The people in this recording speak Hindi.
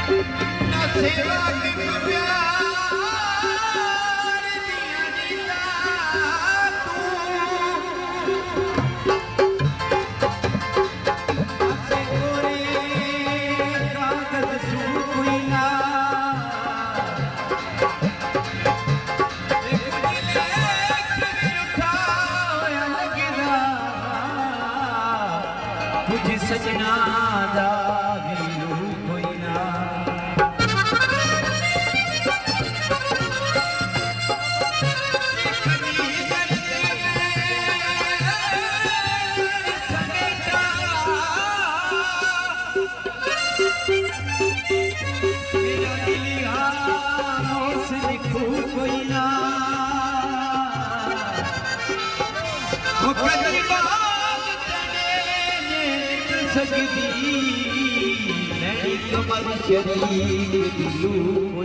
सेवा के प्यार दिया जीता तू से गोरे कागज सूखिया तुझ सजना दा सकती नहीं कमर शरीर दिलू